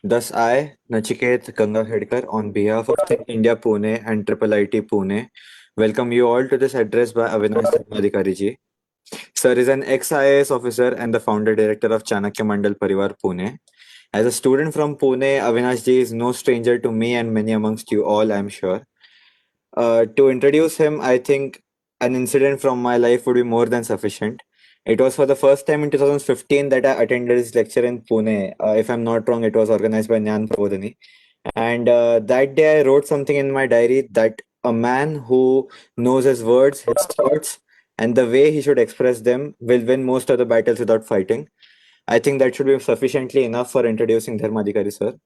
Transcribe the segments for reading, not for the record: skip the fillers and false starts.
Thus, I, Nachiket Gangakhedkar, on behalf of Think India Pune and Triple IT Pune, welcome you all to this address by Avinash Dharmadhikari ji. Sir is an ex-IAS officer and the founder director of Chanakya Mandal Parivar Pune. As a student from Pune, Avinash ji is no stranger to me and many amongst you all, I am sure. To introduce him, I think an incident from my life would be more than sufficient. It was for the first time in 2015 that I attended his lecture in Pune. If I'm not wrong, it was organized by Nyan Prabodhini. And that day I wrote something in my diary that a man who knows his words, his thoughts, and the way he should express them will win most of the battles without fighting. I think that should be sufficiently enough for introducing Dharmadhikari sir.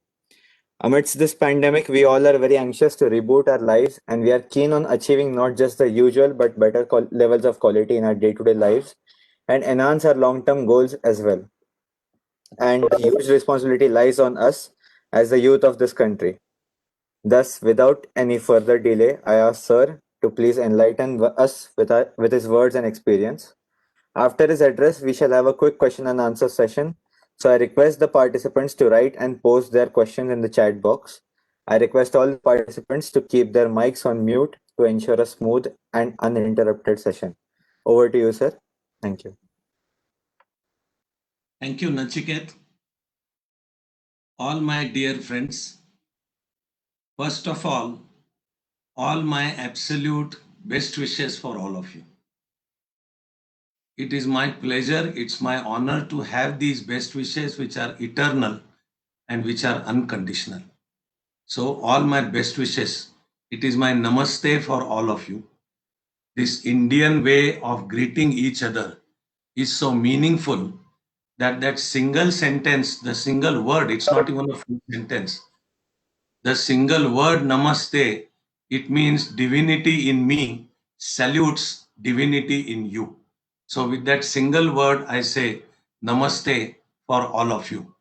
Amidst this pandemic, we all are very anxious to reboot our lives and we are keen on achieving not just the usual but better levels of quality in our day to day lives and enhance our long term goals as well. And the huge responsibility lies on us as the youth of this country. Thus, without any further delay, I ask Sir to please enlighten us with his words and experience. After his address, we shall have a quick question and answer session. So I request the participants to write and post their questions in the chat box. I request all the participants to keep their mics on mute to ensure a smooth and uninterrupted session. Over to you, sir. Thank you. Thank you, Nachiket. All my dear friends, first of all my absolute best wishes for all of you. It is my pleasure, it's my honor to have these best wishes which are eternal and which are unconditional. So, all my best wishes. It is my namaste for all of you. This Indian way of greeting each other is so meaningful that that single sentence, the single word, it's not even a full sentence. The single word namaste, it means divinity in me salutes divinity in you. So, with that single word, I say namaste for all of you.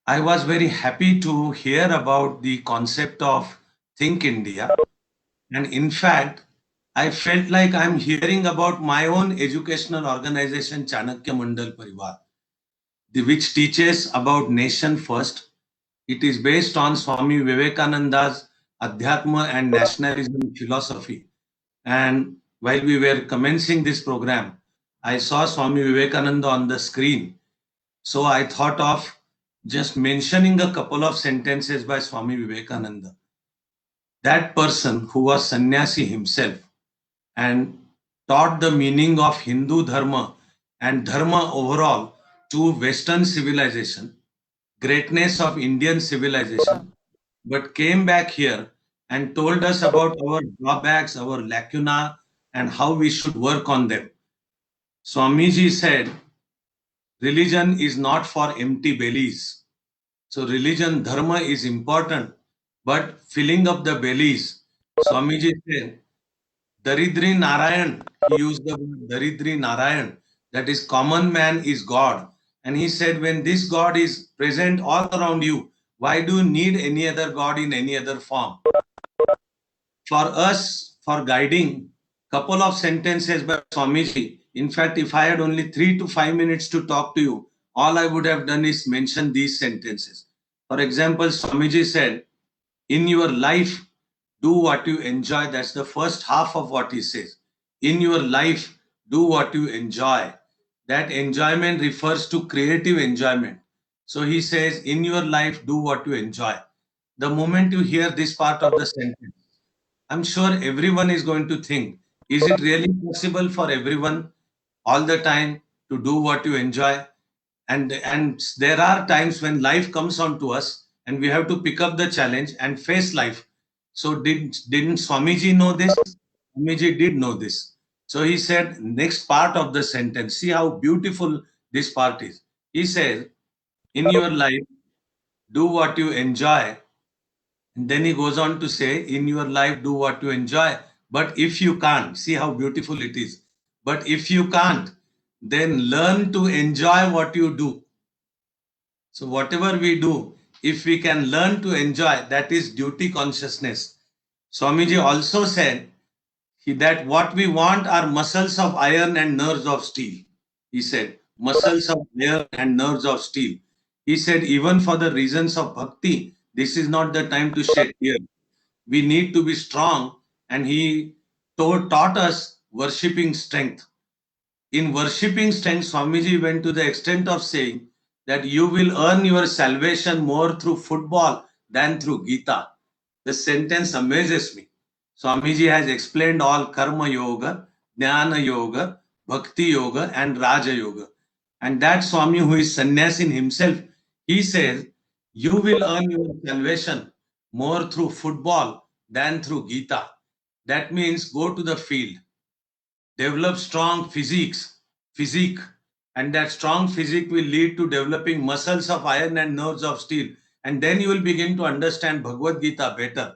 I was very happy to hear about the concept of Think India. And in fact, I felt like I'm hearing about my own educational organization, Chanakya Mandal Parivar, which teaches about nation first. It is based on Swami Vivekananda's Adhyatma and nationalism philosophy. And while we were commencing this program, I saw Swami Vivekananda on the screen. So I thought of just mentioning a couple of sentences by Swami Vivekananda. That person who was sannyasi himself and taught the meaning of Hindu dharma and dharma overall to Western civilization, greatness of Indian civilization, but came back here and told us about our drawbacks, our lacuna, and how we should work on them. Swamiji said, religion is not for empty bellies. So religion, dharma is important, but filling up the bellies. Swamiji said, Daridri Narayan, he used the word Daridri Narayan, that is common man is God. And he said, when this God is present all around you, why do you need any other God in any other form? For us, for guiding, couple of sentences by Swamiji. In fact, if I had only 3 to 5 minutes to talk to you, all I would have done is mention these sentences. For example, Swamiji said, in your life, do what you enjoy. That's the first half of what he says. In your life, do what you enjoy. That enjoyment refers to creative enjoyment. So he says, in your life, do what you enjoy. The moment you hear this part of the sentence, I'm sure everyone is going to think, is it really possible for everyone all the time to do what you enjoy? And there are times when life comes on to us and we have to pick up the challenge and face life. So didn't Swamiji know this? Swamiji did know this. So he said, next part of the sentence, see how beautiful this part is. He says, in your life, do what you enjoy. And then he goes on to say, in your life, do what you enjoy. But if you can't, see how beautiful it is. But if you can't, then learn to enjoy what you do. So, whatever we do, if we can learn to enjoy, that is duty consciousness. Swamiji also said that what we want are muscles of iron and nerves of steel. He said, muscles of iron and nerves of steel. He said, even for the reasons of bhakti, this is not the time to shed tears. We need to be strong. And he taught us worshipping strength. In worshipping strength, Swamiji went to the extent of saying that you will earn your salvation more through football than through Gita. The sentence amazes me. Swamiji has explained all Karma Yoga, Jnana Yoga, Bhakti Yoga, and Raja Yoga. And that Swami, who is sannyasin himself, he says, you will earn your salvation more through football than through Gita. That means go to the field, develop strong physique, and that strong physique will lead to developing muscles of iron and nerves of steel. And then you will begin to understand Bhagavad Gita better.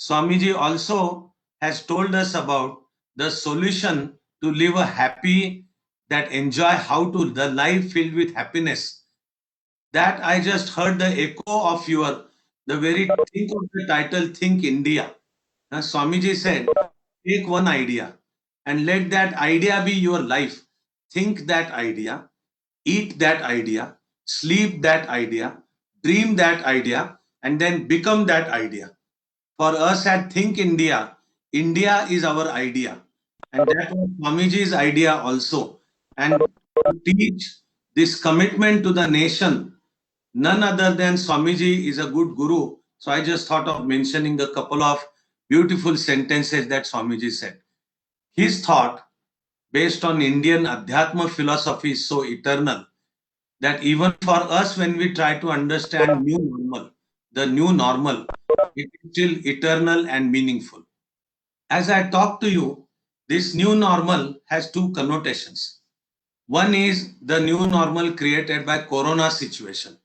Swamiji also has told us about the solution to live a happy, that enjoy how to the life filled with happiness. That I just heard the echo of the very think of the title, Think India. Swamiji said, take one idea and let that idea be your life. Think that idea, eat that idea, sleep that idea, dream that idea, and then become that idea. For us at Think India, India is our idea. And that was Swamiji's idea also. And to teach this commitment to the nation, none other than Swamiji is a good guru. So I just thought of mentioning a couple of beautiful sentences that Swamiji said. His thought, based on Indian Adhyatma philosophy, is so eternal that even for us, when we try to understand the new normal, it is still eternal and meaningful. As I talk to you, this new normal has two connotations. One is the new normal created by Corona situation.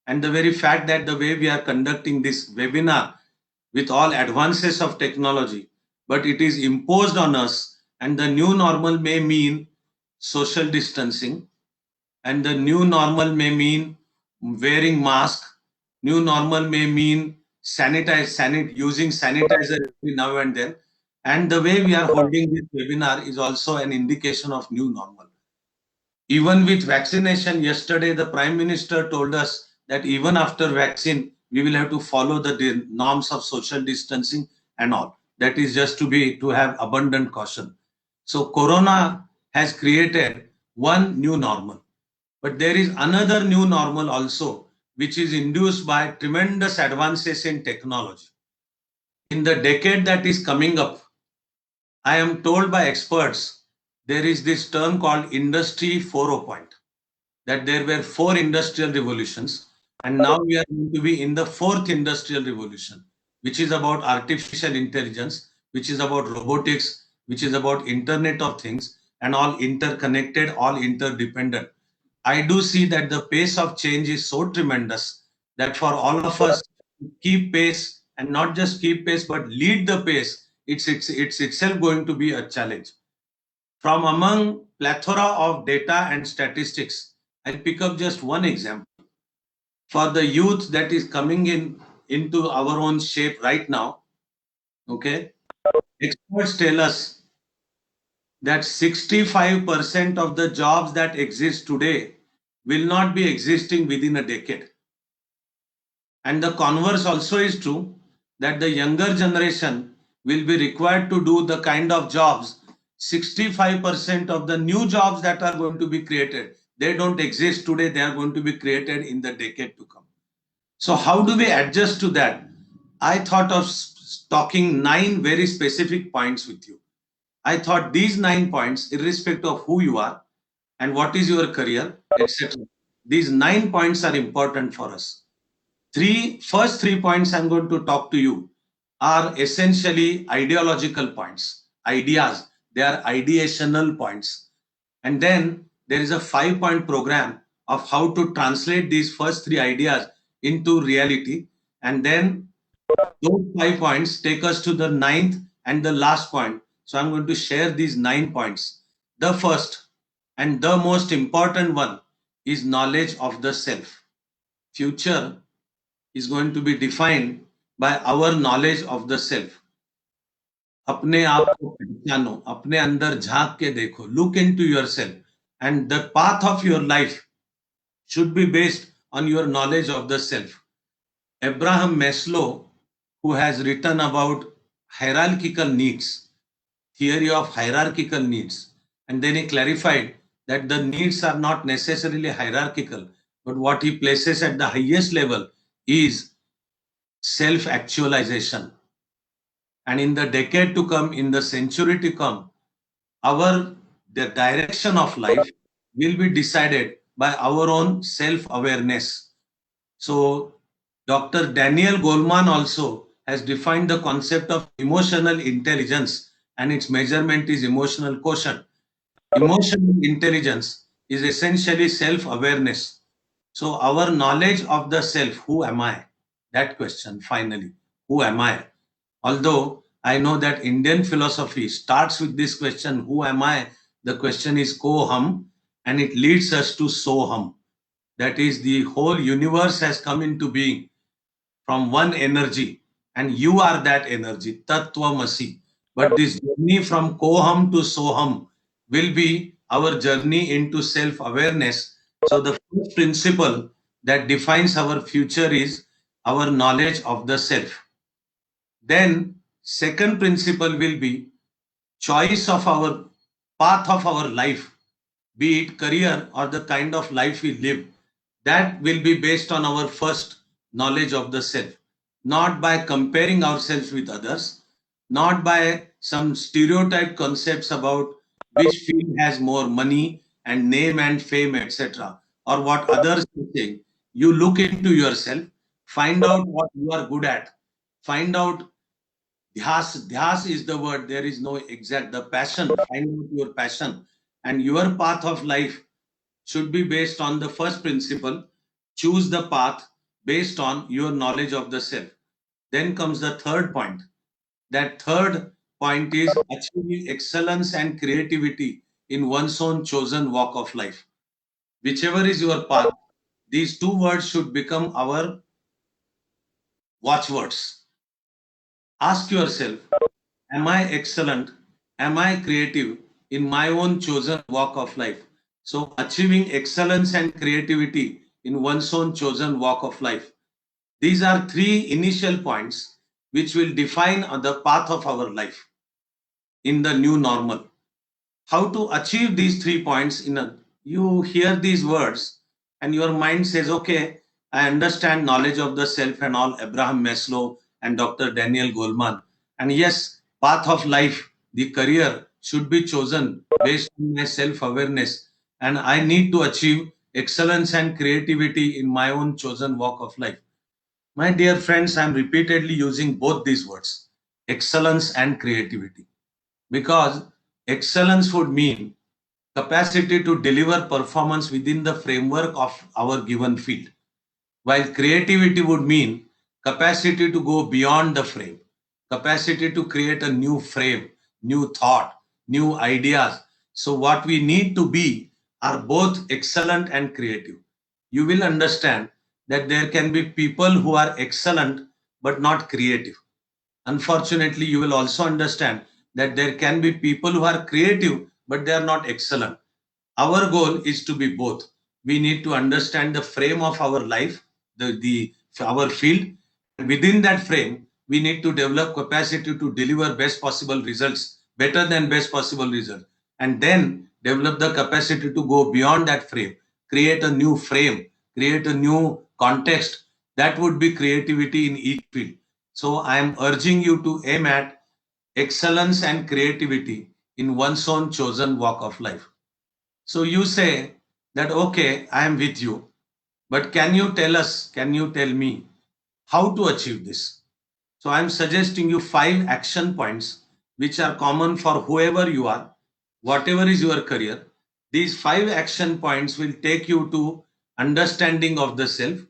And the very fact that the way we are conducting this webinar with all advances of technology, but it is imposed on us, and the new normal may mean social distancing, and the new normal may mean wearing mask, new normal may mean using sanitizer every now and then. And the way we are holding this webinar is also an indication of new normal. Even with vaccination, yesterday the Prime Minister told us that even after vaccine, we will have to follow the norms of social distancing and all. That is just to have abundant caution. So Corona has created one new normal. But there is another new normal also, which is induced by tremendous advances in technology. In the decade that is coming up, I am told by experts, there is this term called Industry 4.0, that there were 4 industrial revolutions, and now we are going to be in the 4th industrial revolution, which is about artificial intelligence, which is about robotics, which is about Internet of Things, and all interconnected, all interdependent. I do see that the pace of change is so tremendous that for all of us to keep pace, and not just keep pace, but lead the pace, it's itself going to be a challenge. From among plethora of data and statistics, I'll pick up just one example. For the youth that is coming into our own shape right now, okay, experts tell us that 65% of the jobs that exist today will not be existing within a decade. And the converse also is true, that the younger generation will be required to do the kind of jobs, 65% of the new jobs that are going to be created, they don't exist today, they are going to be created in the decade to come. So how do we adjust to that? I thought of talking 9 very specific points with you. I thought these 9 points, irrespective of who you are and what is your career, etc., these 9 points are important for us. First 3 points I'm going to talk to you are essentially ideological points, ideas. They are ideational points. And then there is a 5-point program of how to translate these first 3 ideas into reality. And then those 5 points take us to the 9th and the last point. So I'm going to share these 9 points. The first and the most important one is knowledge of the self. Future is going to be defined by our knowledge of the self. अपने आप को पहचानो, अपने अंदर झांक के देखो, look into yourself, and the path of your life should be based on your knowledge of the self. Abraham Maslow, who has written about hierarchical needs, theory of hierarchical needs, and then he clarified that the needs are not necessarily hierarchical, but what he places at the highest level is self actualization. And in the decade to come, in the century to come, the direction of life will be decided by our own self awareness. So Dr. Daniel Goleman also has defined the concept of emotional intelligence, and its measurement is emotional quotient. Emotional intelligence is essentially self awareness. So our knowledge of the self, who am I? That question finally, who am I? Although I know that Indian philosophy starts with this question, who am I? The question is ko-hum, and it leads us to soham. That is, the whole universe has come into being from one energy, and you are that energy, Tattvamasi. But this journey from Koham to Soham will be our journey into self awareness. So, the first principle that defines our future is our knowledge of the self. Then, second principle will be choice of our path of our life, be it career or the kind of life we live, that will be based on our first knowledge of the self, not by comparing ourselves with others, not by some stereotype concepts about which field has more money and name and fame, etc., or what others are saying. You look into yourself, find out what you are good at, find out. Dhyas is the word. There is no exact. The passion. Find out your passion, and your path of life should be based on the first principle. Choose the path based on your knowledge of the self. Then comes the third point. That third point is achieving excellence and creativity in one's own chosen walk of life. Whichever is your path, these two words should become our watchwords. Ask yourself, am I excellent? Am I creative in my own chosen walk of life? So, achieving excellence and creativity in one's own chosen walk of life. These are three initial points which will define the path of our life in the new normal. How to achieve these 3 points you hear these words and your mind says, okay, I understand knowledge of the self and all, Abraham Maslow and Dr. Daniel Goleman. And yes, path of life, the career should be chosen based on my self-awareness, and I need to achieve excellence and creativity in my own chosen walk of life. My dear friends, I'm repeatedly using both these words, excellence and creativity, because excellence would mean capacity to deliver performance within the framework of our given field, while creativity would mean capacity to go beyond the frame, capacity to create a new frame, new thought, new ideas. So, what we need to be are both excellent and creative. You will understand that there can be people who are excellent but not creative. Unfortunately, you will also understand that there can be people who are creative but they are not excellent. Our goal is to be both. We need to understand the frame of our life, the our field. Within that frame, we need to develop capacity to deliver best possible results, better than best possible result, and then develop the capacity to go beyond that frame, create a new frame, create a new context. That would be creativity in each field. So I am urging you to aim at excellence and creativity in one's own chosen walk of life. So you say that, okay, I am with you, but can you tell me how to achieve this? So I'm suggesting you 5 action points which are common for whoever you are, whatever is your career. These 5 action points will take you to understanding of the self,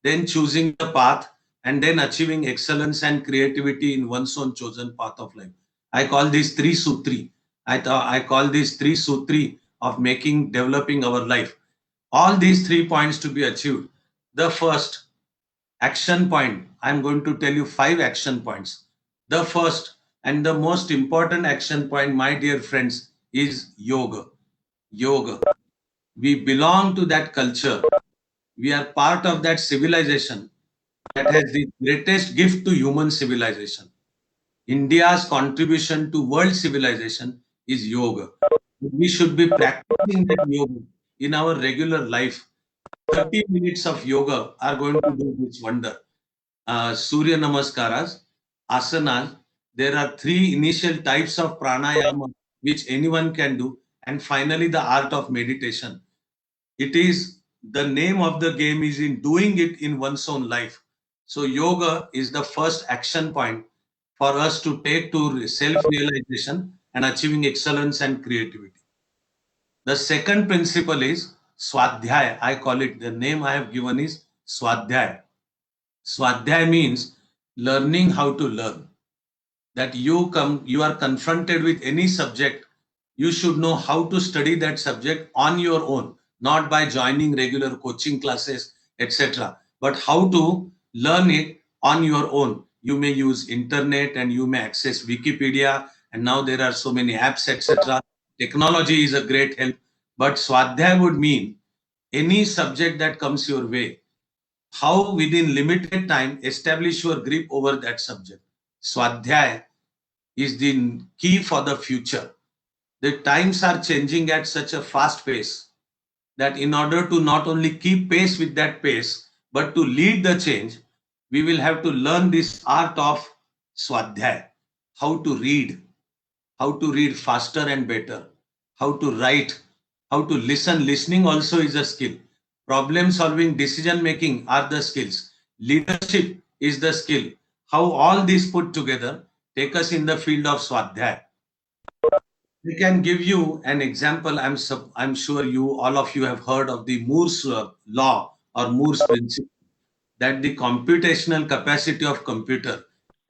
then choosing the path, and then achieving excellence and creativity in one's own chosen path of life. I call this three sutri. I call this three sutri of developing our life. All these 3 points to be achieved. The first action point, I'm going to tell you 5 action points. The first and the most important action point, my dear friends, is yoga. Yoga. We belong to that culture We are part of that civilization that has the greatest gift to human civilization. India's contribution to world civilization is yoga. We should be practicing that yoga in our regular life. 30 minutes of yoga are going to do this wonder. Surya Namaskaras, asanas. There are three initial types of pranayama which anyone can do, and finally the art of meditation. It is the name of the game is in doing it in one's own life. So yoga is the first action point for us to take to self-realization and achieving excellence and creativity. The second principle is Swadhyaya. I call it, the name I have given is Swadhyaya. Swadhyaya means learning how to learn. That you are confronted with any subject, you should know how to study that subject on your own, not by joining regular coaching classes, etc., but how to learn it on your own. You may use internet and you may access Wikipedia, and now there are so many apps, etc. Technology is a great help, but Swadhyaya would mean any subject that comes your way, how within limited time establish your grip over that subject. Swadhyaya is the key for the future. The times are changing at such a fast pace that in order to not only keep pace with that pace, but to lead the change, we will have to learn this art of Swadhyaya, how to read faster and better, how to write, how to listen. Listening also is a skill. Problem solving, decision making are the skills. Leadership is the skill. How all these put together take us in the field of Swadhyaya. We can give you an example. I'm sure you all of you have heard of the Moore's law or Moore's principle, that the computational capacity of computer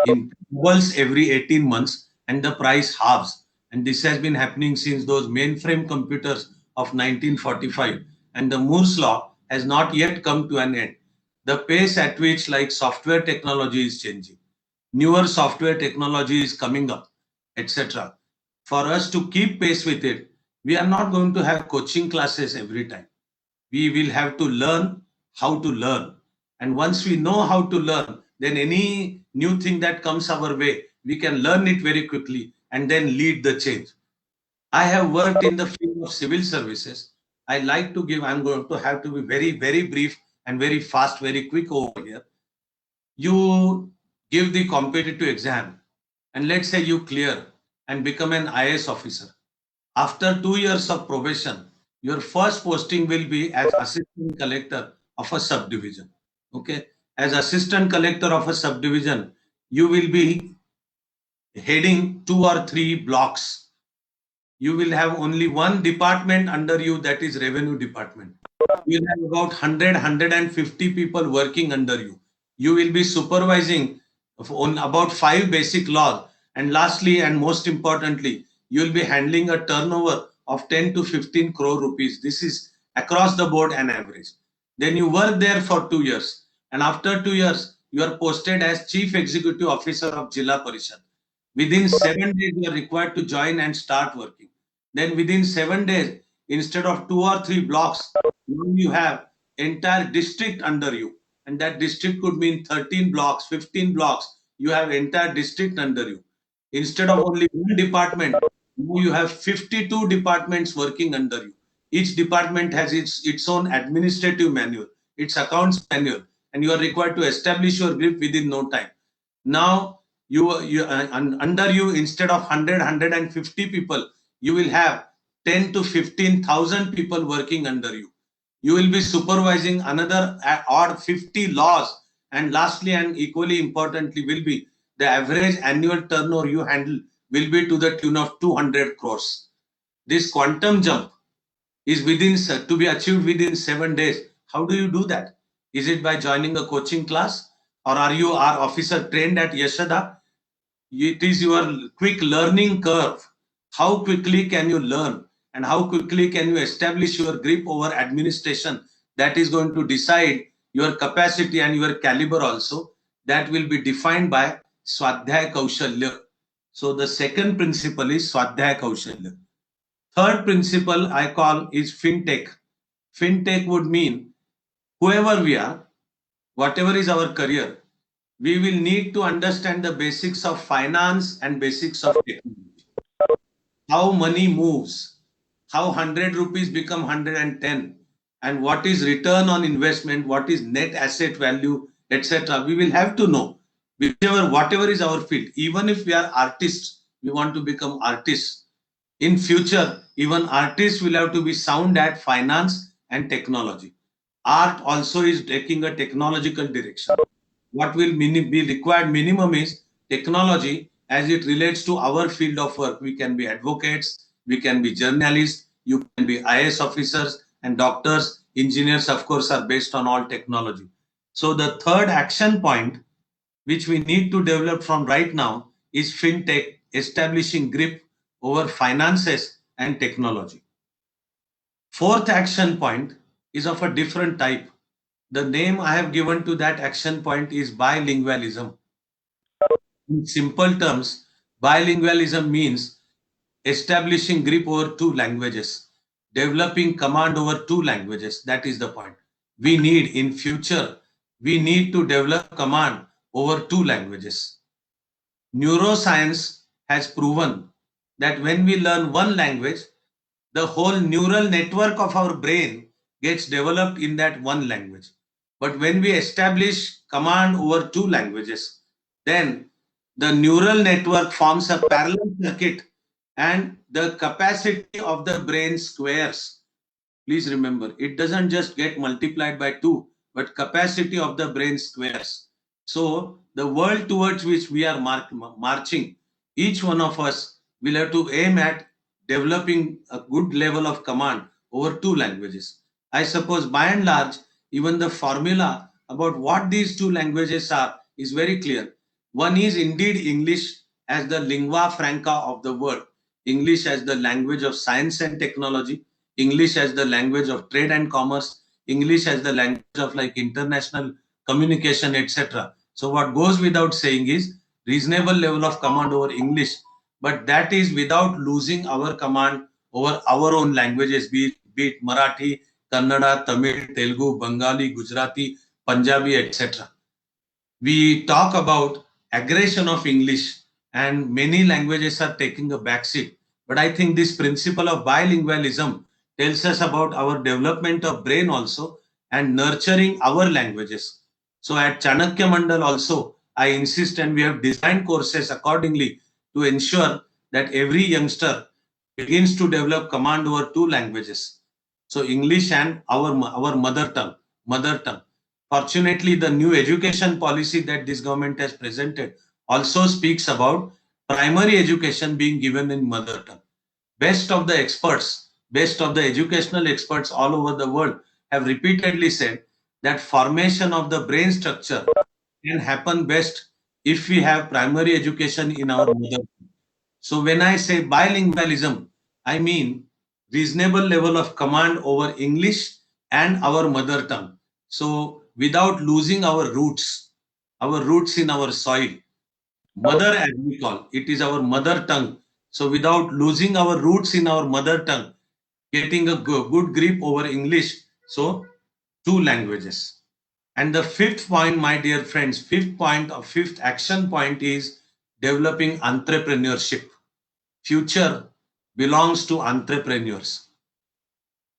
doubles every 18 months and the price halves. And this has been happening since those mainframe computers of 1945. And the Moore's law has not yet come to an end. The pace at which like software technology is changing, newer software technology is coming up, etc. For us to keep pace with it, we are not going to have coaching classes every time. We will have to learn how to learn. And once we know how to learn, then any new thing that comes our way, we can learn it very quickly and then lead the change. I have worked in the field of civil services. I like to give, I'm going to have to be very, very brief and very fast, very quick over here. You give the competitive exam, and let's say you clear and become an IAS officer. After 2 years of probation, your first posting will be as assistant collector of a subdivision. Okay, as assistant collector of a subdivision, you will be heading 2 or 3 blocks. You will have only one department under you, that is revenue department. You will have about 150 people working under you. You will be supervising on about 5 basic laws. And lastly, and most importantly, you will be handling a turnover of 10 to 15 crore rupees. This is across the board an average. Then you work there for 2 years. And after 2 years, you are posted as Chief Executive Officer of Jilla Parishad. Within 7 days, you are required to join and start working. Then within 7 days, instead of 2 or 3 blocks, now you have entire district under you. And that district could mean 13 blocks, 15 blocks. You have entire district under you. Instead of only one department, now you have 52 departments working under you. Each department has its own administrative manual, its accounts manual, and you are required to establish your grip within no time. Now, under you, instead of 150 people, you will have 10 to 15,000 people working under you. You will be supervising another odd 50 laws. And lastly, and equally importantly, will be the average annual turnover you handle will be to the tune of 200 crores. This quantum jump is to be achieved within 7 days. How do you do that? Is it by joining a coaching class, or are you our officer trained at Yashoda? It is your quick learning curve. How quickly can you learn, and how quickly can you establish your grip over administration? That is going to decide your capacity and your caliber also. That will be defined by Swadhyaya Kaushalya. So the second principle is Swadhyaya Kaushalya. Third principle I call is FinTech. FinTech would mean whoever we are, whatever is our career, we will need to understand the basics of finance and basics of technology. How money moves, how 100 rupees become 110, and what is return on investment, what is net asset value, etc. We will have to know whatever is our field. Even if we are artists, we want to become artists. In future, even artists will have to be sound at finance and technology. Art also is taking a technological direction. What will be required minimum is technology as it relates to our field of work. We can be advocates, we can be journalists, you can be IAS officers and doctors, engineers, of course, are based on all technology. So the third action point which we need to develop from right now is fintech, establishing grip over finances and technology. Fourth action point is of a different type. The name I have given to that action point is bilingualism. In simple terms, bilingualism means establishing grip over two languages, developing command over two languages. That is the point. We need in future, we need to develop command over two languages. Neuroscience has proven that when we learn one language, the whole neural network of our brain gets developed in that one language. But when we establish command over two languages, then the neural network forms a parallel circuit and the capacity of the brain squares. Please remember, it doesn't just get multiplied by 2, but capacity of the brain squares. So the world towards which we are marching, each one of us will have to aim at developing a good level of command over two languages. I suppose by and large, even the formula about what these two languages are is very clear. One is indeed English as the lingua franca of the world, English as the language of science and technology, English as the language of trade and commerce, English as the language of like international communication, etc. So what goes without saying is reasonable level of command over English, but that is without losing our command over our own languages, be it Marathi, Kannada, Tamil, Telugu, Bengali, Gujarati, Punjabi, etc. We talk about aggression of English and many languages are taking a backseat. But I think this principle of bilingualism tells us about our development of brain also and nurturing our languages. So at Chanakya Mandal also, I insist and we have designed courses accordingly to ensure that every youngster begins to develop command over two languages. So English and our mother tongue. Fortunately, the new education policy that this government has presented also speaks about primary education being given in mother tongue. Best of the experts, best of the educational experts all over the world have repeatedly said that formation of the brain structure can happen best if we have primary education in our mother tongue. So when I say bilingualism, I mean reasonable level of command over English and our mother tongue. So without losing our roots in our soil, mother as we call, it is our mother tongue. So without losing our roots in our mother tongue, getting a good grip over English, so two languages. And the fifth point, my dear friends, fifth action point is developing entrepreneurship. Future belongs to entrepreneurs.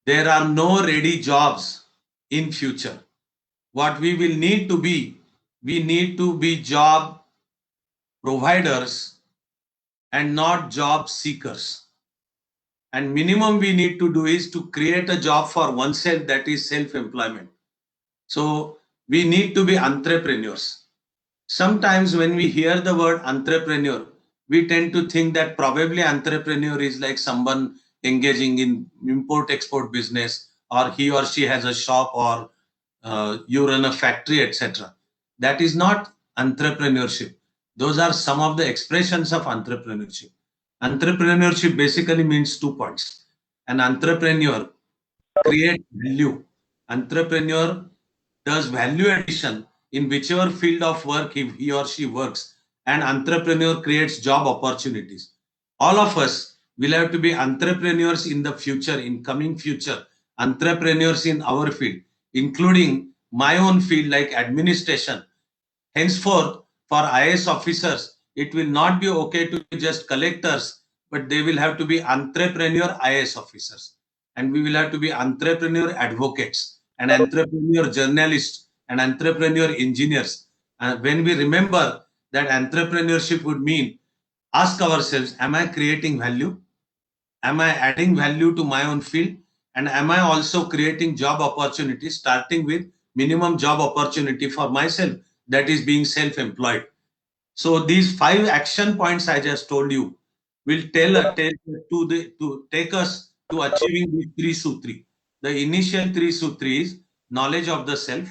There are no ready jobs in future. What we will need to be, we need to be job providers and not job seekers. And minimum we need to do is to create a job for oneself, that is self-employment. So we need to be entrepreneurs. Sometimes when we hear the word entrepreneur, we tend to think that probably entrepreneur is like someone engaging in import-export business, or he or she has a shop, or you run a factory, etc. That is not entrepreneurship. Those are some of the expressions of entrepreneurship. Entrepreneurship basically means 2 points. An entrepreneur creates value. Entrepreneur does value addition in whichever field of work he or she works, and entrepreneur creates job opportunities. All of us will have to be entrepreneurs in the future, in coming future, entrepreneurs in our field, including my own field like administration. Henceforth, for IAS officers, it will not be okay to be just collectors, but they will have to be entrepreneur IAS officers. And we will have to be entrepreneur advocates and entrepreneur journalists and entrepreneur engineers. And when we remember that entrepreneurship would mean, ask ourselves, am I creating value? Am I adding value to my own field? And am I also creating job opportunities, starting with minimum job opportunity for myself, that is being self-employed? So these 5 action points I just told you will to take us to achieving the three sutri. The initial three sutri is knowledge of the self,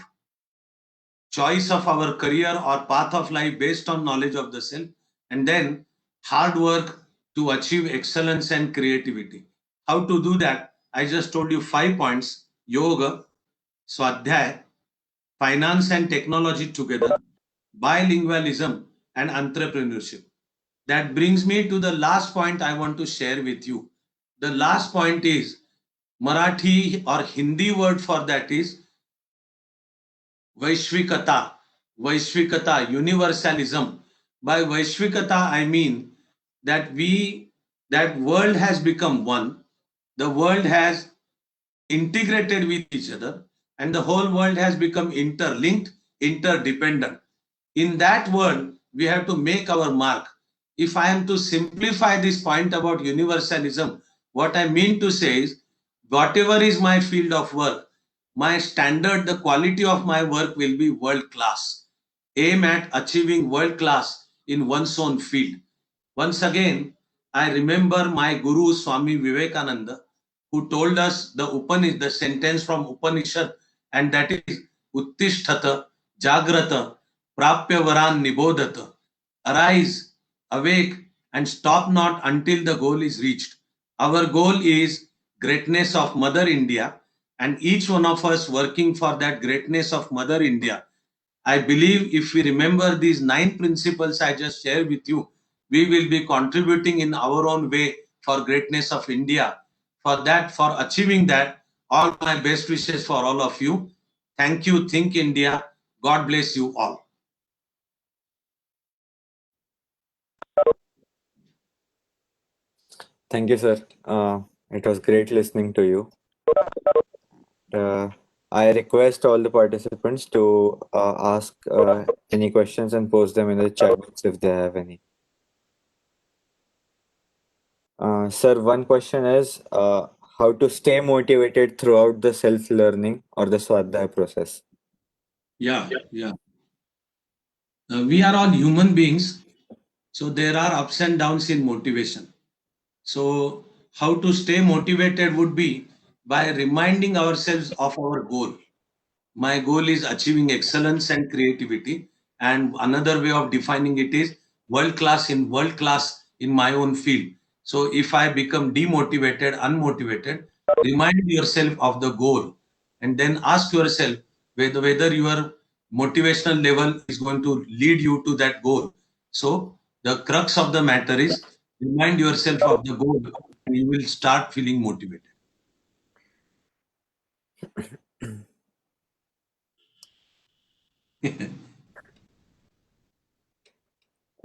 choice of our career or path of life based on knowledge of the self, and then hard work to achieve excellence and creativity. How to do that? I just told you 5 points: yoga, swadhyay, finance and technology together, bilingualism, and entrepreneurship. That brings me to the last point I want to share with you. The last point is Marathi or Hindi word for that is Vaishvikata. Vaishvikata, universalism. By Vaishvikata, I mean that that world has become one. The world has integrated with each other, and the whole world has become interlinked, interdependent. In that world, we have to make our mark. If I am to simplify this point about universalism, what I mean to say is, whatever is my field of work, my standard, the quality of my work will be world class. Aim at achieving world class in one's own field. Once again, I remember my Guru Swami Vivekananda, who told us the sentence from Upanishad, and that is Uttishtata, Jagrata, Prapya Varan Nibodhata. Arise, awake, and stop not until the goal is reached. Our goal is greatness of Mother India, and each one of us working for that greatness of Mother India. I believe if we remember these 9 principles I just shared with you, we will be contributing in our own way for greatness of India. For that, for achieving that, all my best wishes for all of you. Thank you. Think India. God bless you all. Thank you, sir. It was great listening to you. I request all the participants to ask any questions and post them in the chat box if they have any. Sir, one question is how to stay motivated throughout the self-learning or the Swadhyaya process. Yeah. We are all human beings, so there are ups and downs in motivation. So, how to stay motivated would be by reminding ourselves of our goal. My goal is achieving excellence and creativity, and another way of defining it is world class in my own field. So, if I become demotivated, unmotivated, remind yourself of the goal, and then ask yourself whether your motivational level is going to lead you to that goal. So, the crux of the matter is remind yourself of the goal, and you will start feeling motivated.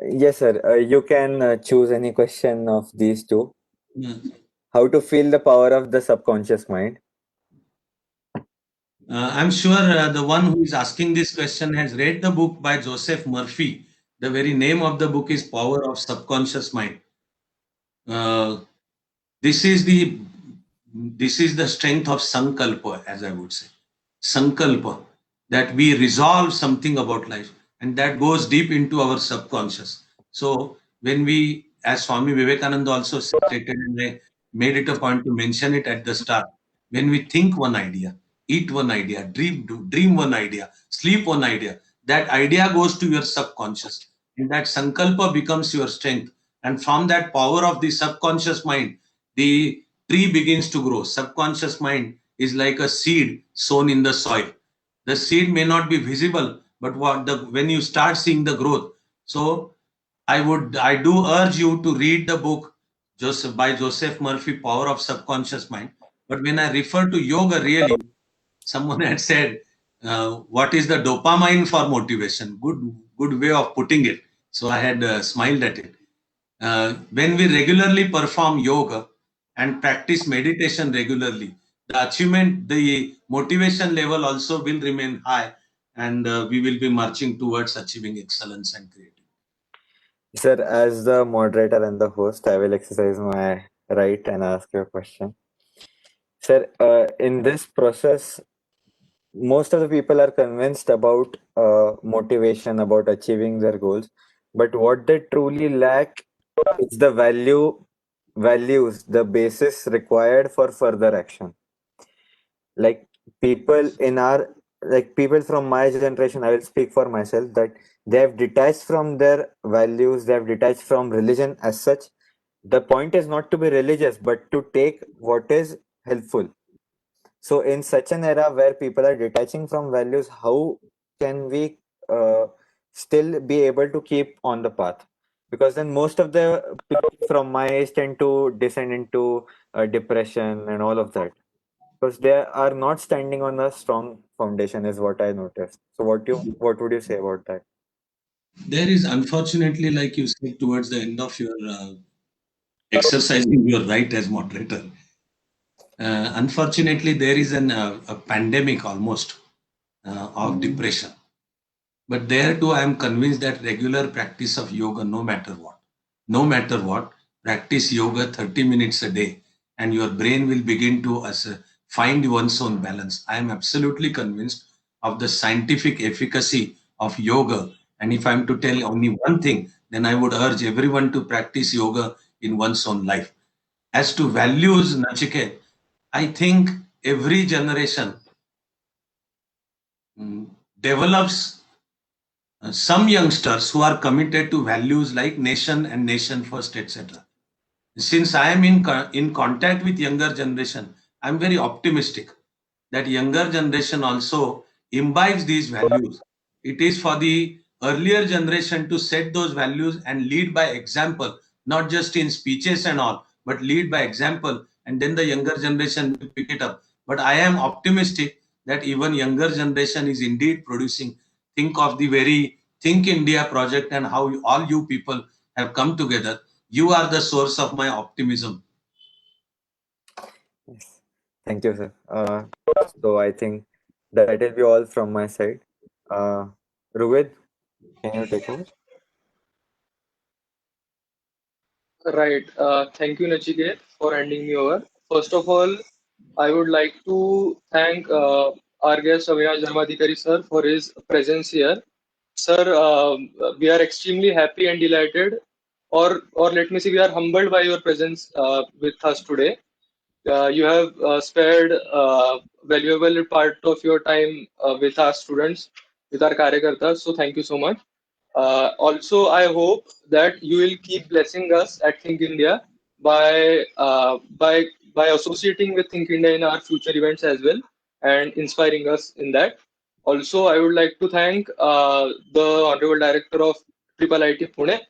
Yes, sir. You can choose any question of these two. How to feel the power of the subconscious mind? I'm sure the one who is asking this question has read the book by Joseph Murphy. The very name of the book is Power of Subconscious Mind. Uh, this is the strength of sankalpa, as I would say. Sankalpa, that we resolve something about life, and that goes deep into our subconscious. So when we, as Swami Vivekananda also stated, and I made it a point to mention it at the start, when we think one idea, eat one idea, dream one idea, sleep one idea, that idea goes to your subconscious, and that sankalpa becomes your strength. And from that power of the subconscious mind, the tree begins to grow. Subconscious mind is like a seed sown in the soil. The seed may not be visible, but when you start seeing the growth. So I do urge you to read the book by Joseph Murphy, Power of Subconscious Mind. But when I refer to yoga, really, someone had said what is the dopamine for motivation? Good way of putting it. So I had smiled at it. When we regularly perform yoga and practice meditation regularly, the motivation level also will remain high, and we will be marching towards achieving excellence and creativity. Sir, as the moderator and the host, I will exercise my right and ask you a question. Sir, in this process, most of the people are convinced about motivation, about achieving their goals, but what they truly lack is the values, the basis required for further action. Like people in our, like people from my generation, I will speak for myself that they have detached from their values, they have detached from religion as such. The point is not to be religious, but to take what is helpful. So, in such an era where people are detaching from values, how can we still be able to keep on the path? Because then most of the people from my age tend to descend into depression and all of that. Because they are not standing on a strong foundation, is what I noticed. So, what would you say about that? There is, unfortunately, like you said, towards the end of your exercising your right as moderator. Unfortunately, there is a pandemic almost of depression. But there too, I am convinced that regular practice of yoga, no matter what, practice yoga 30 minutes a day, and your brain will begin to find one's own balance. I am absolutely convinced of the scientific efficacy of yoga. And if I'm to tell only one thing, then I would urge everyone to practice yoga in one's own life. As to values, Nachiket, I think every generation develops some youngsters who are committed to values like nation and nation first, etc. Since I am in contact with younger generation, I'm very optimistic that younger generation also imbibes these values. It is for the earlier generation to set those values and lead by example, not just in speeches and all, but lead by example, and then the younger generation will pick it up. But I am optimistic that even younger generation is indeed producing. Think of the very Think India project and how all you people have come together. You are the source of my optimism. Yes. Thank you, sir. So, I think that will be all from my side. Uh, Ruvid, can you take over? Right. Thank you, Nachiket, for handing me over. First of all, I would like to thank our guest Avinash Dharmadhikari sir for his presence here. Sir, we are extremely happy and delighted, or let me say, we are humbled by your presence with us today. You have spared valuable part of your time with our students, with our karyakartas. So thank you so much. Also, I hope that you will keep blessing us at Think India by by associating with Think India in our future events as well and inspiring us in that. Also, I would like to thank the Honorable Director of Triple IT Pune,